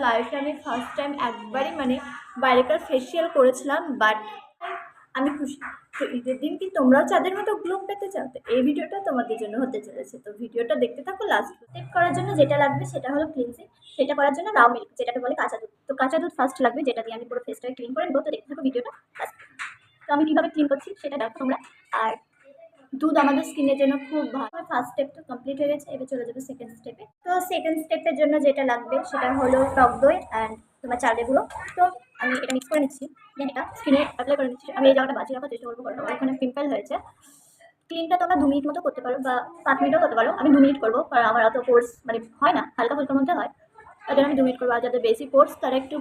লাইফে আমি first time একবারই মানে বাইরেকার ফেসিয়াল করেছিলাম, বাট আমি খুশি। তো ঈদের দিন কি তোমরাও চাঁদের মতো গ্লো পেতে চাও? তো এই ভিডিওটা তোমাদের জন্য হতে চলেছে, তো ভিডিওটা দেখতে থাকো লাস্ট। স্টেপ করার জন্য যেটা লাগবে সেটা হলো ক্লিনজিং। সেটা করার জন্য রাও মিল্ক, যেটাকে বলে কাঁচা দুধ। তো কাঁচা দুধ ফার্স্ট লাগবে, যেটা দিয়ে আমি পুরো ফেসটাকে ক্লিন করে নেবো। তো দেখতে থাকো ভিডিওটা। তো আমি কিভাবে ক্লিন করছি সেটা দেখো তোমরা। আর দুধ আমাদের স্কিনের জন্য খুব ভালো। ফার্স্ট স্টেপ তো কমপ্লিট হয়ে গেছে, এবার চলে যাবে সেকেন্ড স্টেপে। তো সেকেন্ড স্টেপের জন্য যেটা লাগবে সেটা হলো টক দই অ্যান্ড তোমার চালের গুঁড়ো। তো আমি এটা মিক্স করে নিচ্ছি, দেন এটা স্কিনে অ্যাপ্লাই করে নিচ্ছি। আমি এই জায়গাটা বাঁচিয়ে রাখার চেষ্টা করবো, কারণ আমার এখানে পিম্পল হয়েছে। ক্লিনটা তোমরা 2 মিনিট মতো করতে পারো বা 5 মিনিটও করতে পারো। আমি 2 মিনিট করবো, কারণ আমার অত কোর্স মানে হয় না, হালকা ফুলকার মধ্যে হয়। তার জন্য আমি 2 মিনিট করবো। আর যাদের বেশি কোর্স তারা একটু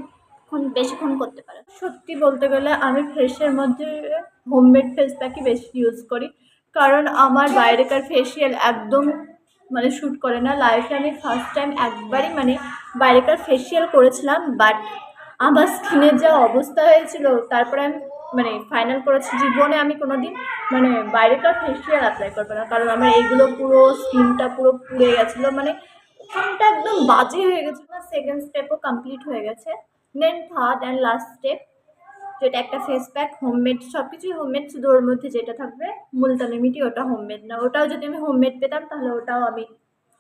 বেশিক্ষণ করতে পারে। সত্যি বলতে গেলে আমি ফেসের মধ্যে হোমমেড ফেস প্যাকই বেশি ইউজ করি, কারণ আমার বাইরেকার ফেসিয়াল একদম মানে শ্যুট করে না। লাইফে আমি ফার্স্ট টাইম একবারই মানে বাইরেকার ফেসিয়াল করেছিলাম, বাট আমার স্কিনের যা অবস্থা হয়েছিল, তারপরে আমি মানে ফাইনাল করেছি জীবনে আমি কোনোদিন মানে বাইরেকার ফেসিয়াল অ্যাপ্লাই করবো না, কারণ আমার এইগুলো পুরো স্কিনটা পুরো পুড়ে গেছিলো, মানে ওখানটা একদম বাজে হয়ে গেছিলো। সেকেন্ড স্টেপও কমপ্লিট হয়ে গেছে। দেন থার্ড অ্যান্ড লাস্ট স্টেপ, যেটা একটা ফেস প্যাক হোমমেড, সব কিছুই হোমমেড, শুধু ওর মধ্যে যেটা থাকবে মুলতানি মিটি, ওটা হোমমেড না। ওটাও যদি আমি হোমমেড পেতাম তাহলে ওটাও আমি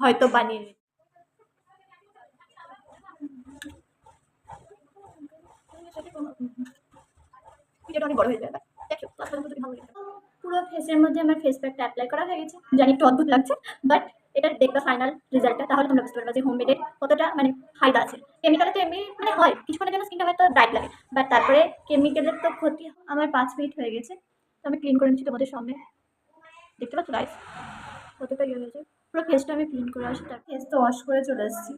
হয়তো বানিয়ে নিতাম। ভিডিওটা অনেক বড় হয়ে যাবে, দেখো ক্লাস পর্যন্ত যদি ভালো লাগে। পুরো ফেসের মধ্যে আমার ফেস প্যাকটা অ্যাপ্লাই করা হয়ে গেছে। জানি একটু অদ্ভুত লাগছে, বাট এটা দেখবা ফাইনাল রেজাল্টটা, তাহলে তোমরা বুঝতে পারবে যে হোমমেডের কতটা মানে ফায়দা আছে। কেমিক্যালে তো এমনি মানে হয় কিছুক্ষণের জন্য স্কিনটা হয়তো ব্রাইট লাগে, বাট তারপরে কেমিক্যালের তো ক্ষতি। আমার 5 মিনিট হয়ে গেছে, তো আমি ক্লিন করে নিচ্ছি তোমাদের সামনে। দেখতে পাচ্ছ গাইস কতটা ইয়ে হয়েছে। পুরো ফেসটা আমি ক্লিন করে আসি, তার ফেস তো ওয়াশ করে চলে এসেছি।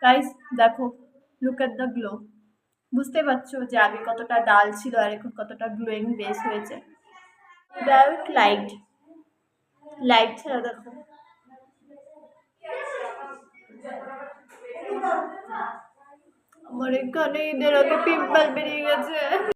গাইস দেখো, লুক এট দ্য গ্লো। বুঝতে পারছো যে আগে কতটা ডাল ছিল আর এখন কতটা গ্লোয়িং বেস হয়েছে। উইদাউট লাইট, লাইট ছাড়া দেখো। আমার এখানে ঈদের আগে পিম্পল বেরিয়ে গেছে।